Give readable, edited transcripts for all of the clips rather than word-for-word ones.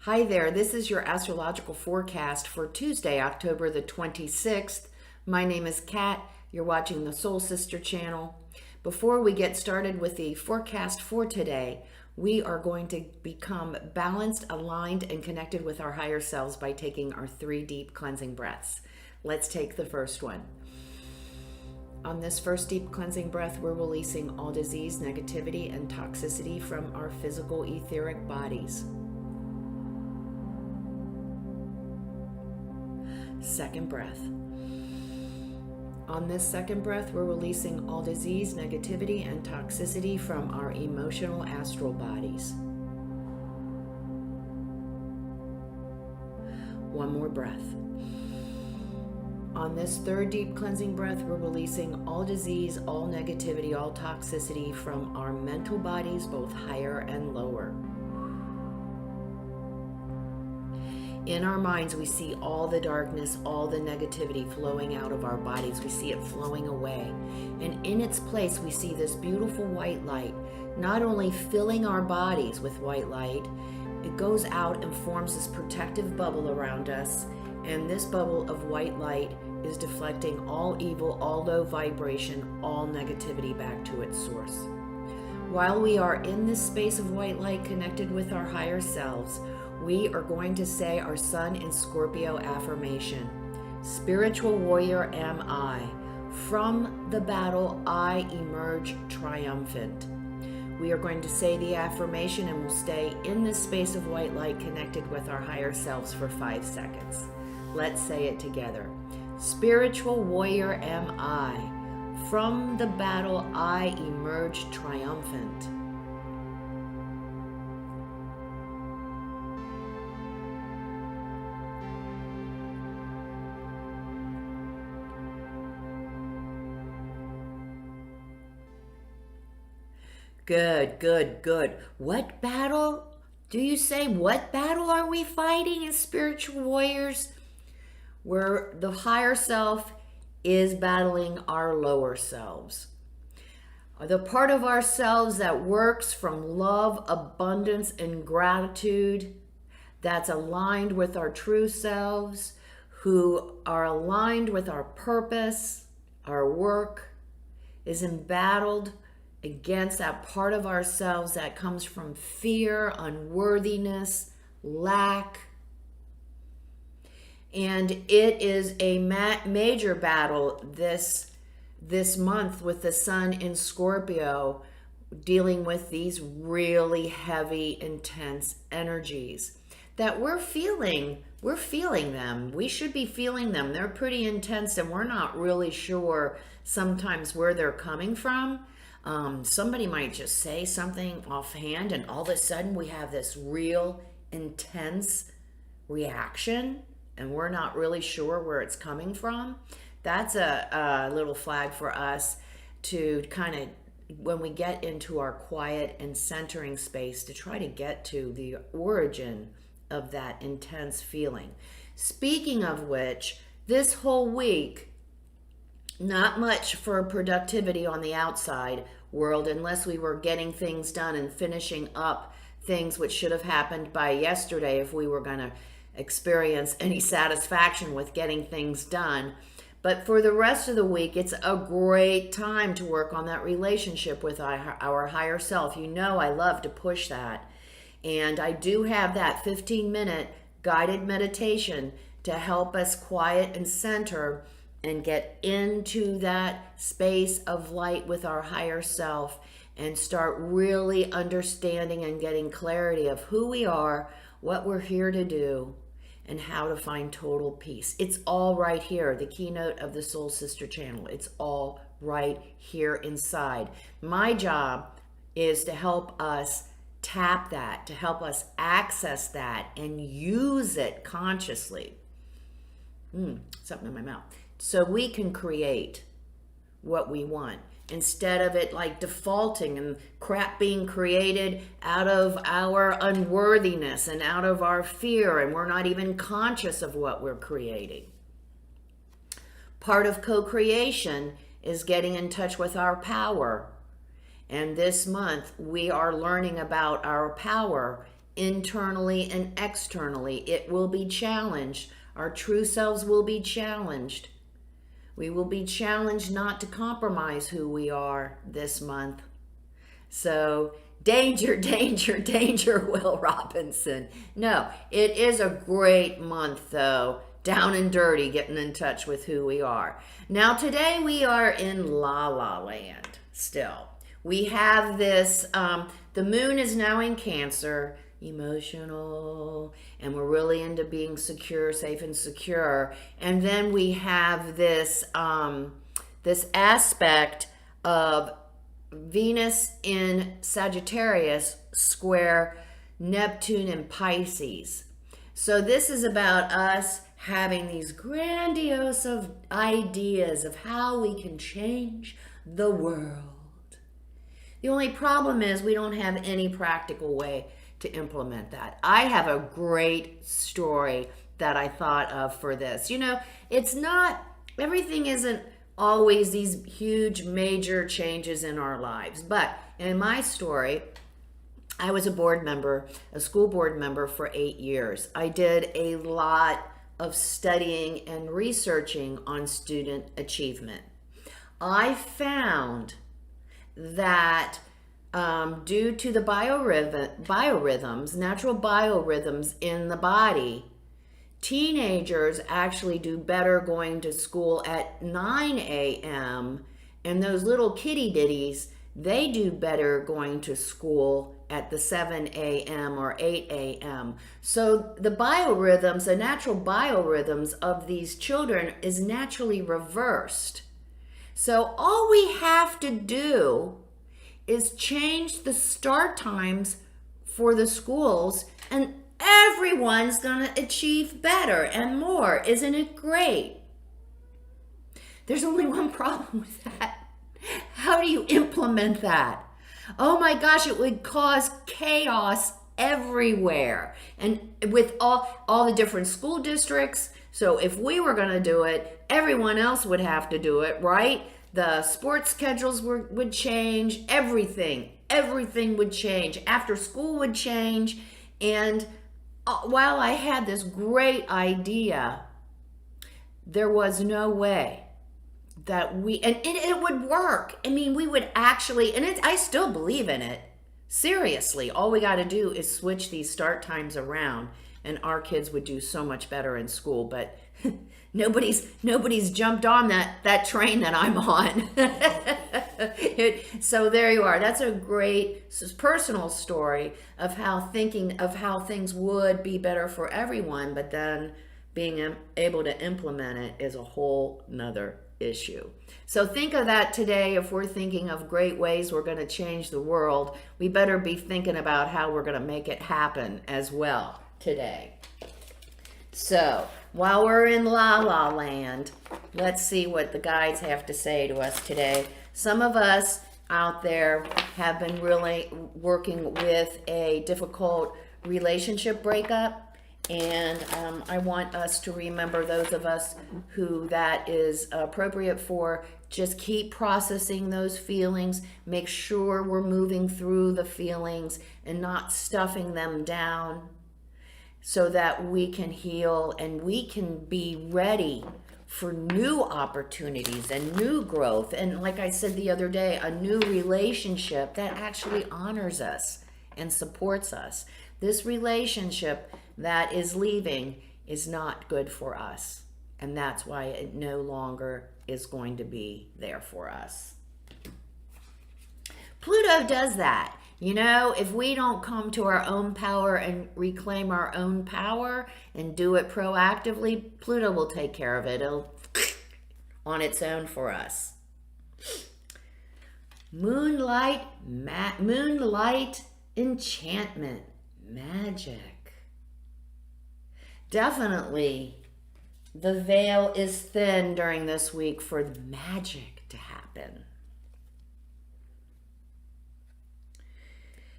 Hi there, this is your astrological forecast for Tuesday, October the 26th. My name is Kat. You're watching the Soul Sister channel. Before we get started with the forecast for today, we are going to become balanced, aligned, and connected with our higher selves by taking our 3 deep cleansing breaths. Let's take the first one. On this first deep cleansing breath, we're releasing all disease, negativity, and toxicity from our physical etheric bodies. Second breath. On this second breath, we're releasing all disease, negativity, and toxicity from our emotional astral bodies. One more breath. On this third deep cleansing breath, we're releasing all disease, all negativity, all toxicity from our mental bodies, both higher and lower. In our minds, we see all the darkness, all the negativity flowing out of our bodies. We see it flowing away. And in its place, we see this beautiful white light, not only filling our bodies with white light, it goes out and forms this protective bubble around us. And this bubble of white light is deflecting all evil, all low vibration, all negativity back to its source. While we are in this space of white light connected with our higher selves, we are going to say our Sun in Scorpio affirmation. Spiritual warrior am I. From the battle, I emerge triumphant. We are going to say the affirmation and we'll stay in this space of white light connected with our higher selves for 5 seconds. Let's say it together. Spiritual warrior am I. From the battle, I emerge triumphant. Good, good, good. What battle? Do you say, what battle are we fighting as spiritual warriors? Where the higher self is battling our lower selves. The part of ourselves that works from love, abundance, and gratitude, that's aligned with our true selves, who are aligned with our purpose, our work, is embattled against that part of ourselves that comes from fear, unworthiness, lack. And it is a major battle this month with the Sun in Scorpio, dealing with these really heavy, intense energies that we're feeling. We're feeling them. We should be feeling them. They're pretty intense and we're not really sure sometimes where they're coming from. Somebody might just say something offhand and all of a sudden we have this real intense reaction and we're not really sure where it's coming from. That's a little flag for us to kind of, when we get into our quiet and centering space, to try to get to the origin of that intense feeling. Speaking of which, this whole week, not much for productivity on the outside world unless we were getting things done and finishing up things which should have happened by yesterday if we were going to experience any satisfaction with getting things done. But for the rest of the week, it's a great time to work on that relationship with our higher self. You know I love to push that. And I do have that 15-minute guided meditation to help us quiet and center and get into that space of light with our higher self and start really understanding and getting clarity of who we are, what we're here to do, and how to find total peace. It's all right here, the keynote of the Soul Sister channel. It's all right here inside. My job is to help us tap that, to help us access that and use it consciously. Something in my mouth. So we can create what we want instead of it like defaulting and crap being created out of our unworthiness and out of our fear, and we're not even conscious of what we're creating. Part of co-creation is getting in touch with our power. And this month we are learning about our power internally and externally. It will be challenged. Our true selves will be challenged. We will be challenged not to compromise who we are this month. So, danger, danger, danger, Will Robinson. No, it is a great month, though. Down and dirty, getting in touch with who we are. Now, today we are in La La Land still. We have this, the moon is now in Cancer, emotional, and we're really into being secure, safe, and secure. And then we have this, this aspect of Venus in Sagittarius square Neptune in Pisces. So this is about us having these grandiose of ideas of how we can change the world. The only problem is we don't have any practical way to implement that. I have a great story that I thought of for this. You know, it's not, everything isn't always these huge major changes in our lives. But in my story, I was a board member, a school board member for 8 years. I did a lot of studying and researching on student achievement. I found that due to the biorhythms, natural biorhythms in the body, teenagers actually do better going to school at 9 a.m. and those little kitty ditties, they do better going to school at the 7 a.m. or 8 a.m. So the biorhythms, the natural biorhythms of these children is naturally reversed. So all we have to do is change the start times for the schools and everyone's going to achieve better and more. Isn't it great? There's only one problem with that. How do you implement that? Oh my gosh, it would cause chaos everywhere. And with all the different school districts. So if we were going to do it, everyone else would have to do it, right? The sports schedules would change, everything would change. After school would change. And while I had this great idea, there was no way that and it would work. I mean, we would actually, and I still believe in it. Seriously, all we got to do is switch these start times around and our kids would do so much better in school. But nobody's jumped on that train that I'm on. So there you are. That's a great personal story of how things would be better for everyone, but then being able to implement it is a whole nother issue. So think of that today. If we're thinking of great ways we're going to change the world, we better be thinking about how we're going to make it happen as well today. So while we're in La La Land, let's see what the guides have to say to us today. Some of us out there have been really working with a difficult relationship breakup. And I want us to remember, those of us who that is appropriate for, just keep processing those feelings. Make sure we're moving through the feelings and not stuffing them down so that we can heal and we can be ready for new opportunities and new growth. And like I said the other day, a new relationship that actually honors us and supports us. This relationship that is leaving is not good for us. And that's why it no longer is going to be there for us. Pluto does that. You know, if we don't come to our own power and reclaim our own power and do it proactively, Pluto will take care of it. It'll on its own for us. Moonlight enchantment, magic. Definitely, the veil is thin during this week for the magic to happen.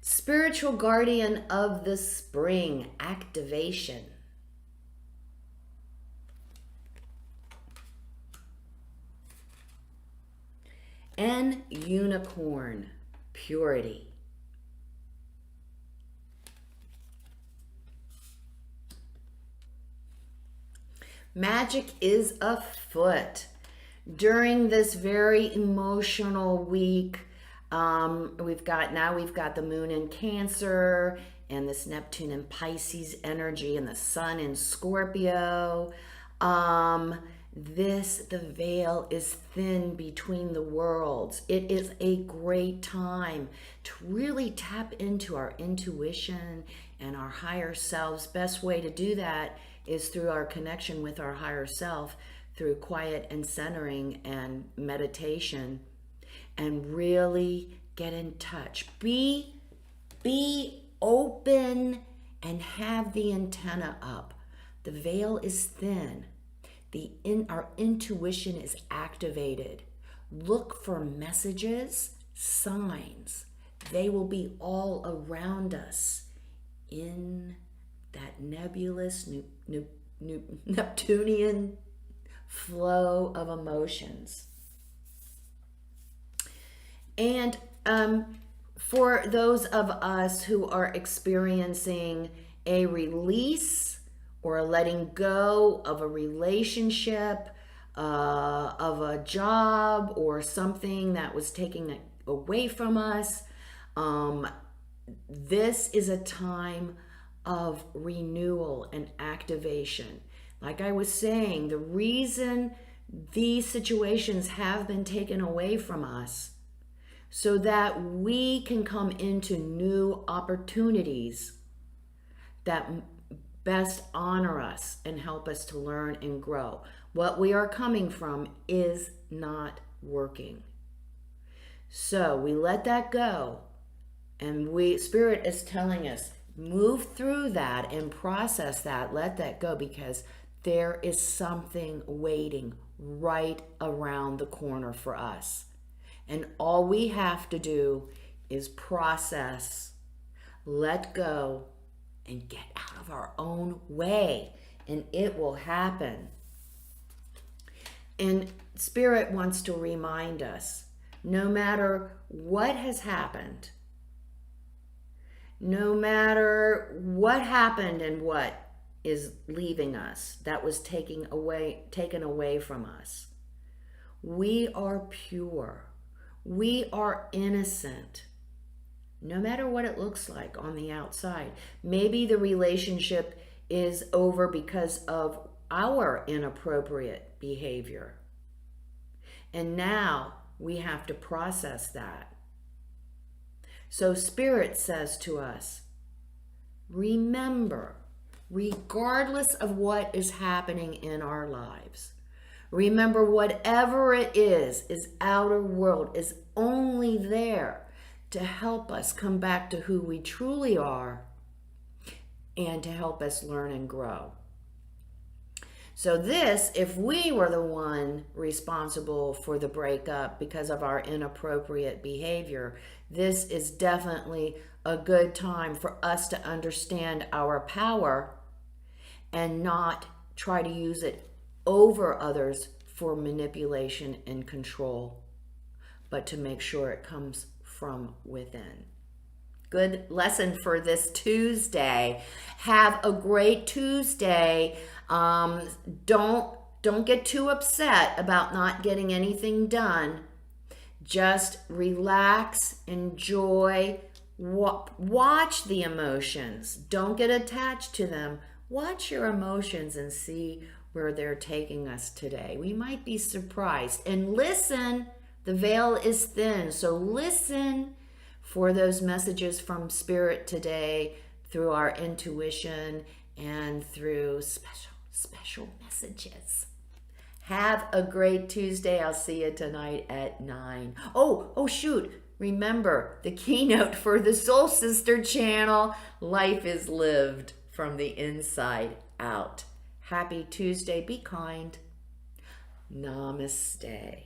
Spiritual guardian of the spring, activation. And unicorn, purity. Magic is afoot. During this very emotional week, we've got the moon in Cancer and this Neptune in Pisces energy and the sun in Scorpio. The veil is thin between the worlds. It is a great time to really tap into our intuition and our higher selves. Best way to do that is through our connection with our higher self, through quiet and centering and meditation, and really get in touch. Be open and have the antenna up. The veil is thin. Our intuition is activated. Look for messages, signs. They will be all around us in that nebulous Neptunian flow of emotions. And for those of us who are experiencing a release or a letting go of a relationship, of a job, or something that was taken away from us, this is a time of renewal and activation. Like I was saying, the reason these situations have been taken away from us so that we can come into new opportunities that best honor us and help us to learn and grow. What we are coming from is not working. So we let that go, and Spirit is telling us, move through that and process that, let that go, because there is something waiting right around the corner for us. And all we have to do is process, let go, and get out of our own way, and it will happen. And Spirit wants to remind us, no matter what has happened, no matter what happened and what is leaving us, that was taken away from us, we are pure. We are innocent. No matter what it looks like on the outside. Maybe the relationship is over because of our inappropriate behavior. And now we have to process that. So Spirit says to us, remember, regardless of what is happening in our lives, remember whatever it is outer world, is only there to help us come back to who we truly are and to help us learn and grow. So this, if we were the one responsible for the breakup because of our inappropriate behavior, this is definitely a good time for us to understand our power and not try to use it over others for manipulation and control, but to make sure it comes from within. Good lesson for this Tuesday. Have a great Tuesday. Don't get too upset about not getting anything done. Just relax, enjoy, watch the emotions. Don't get attached to them. Watch your emotions and see where they're taking us today. We might be surprised. And listen, the veil is thin, so listen for those messages from Spirit today through our intuition and through special messages. Have a great Tuesday. I'll see you tonight at 9. Oh, shoot. Remember the keynote for the Soul Sister channel, Life is Lived from the Inside Out. Happy Tuesday. Be kind. Namaste.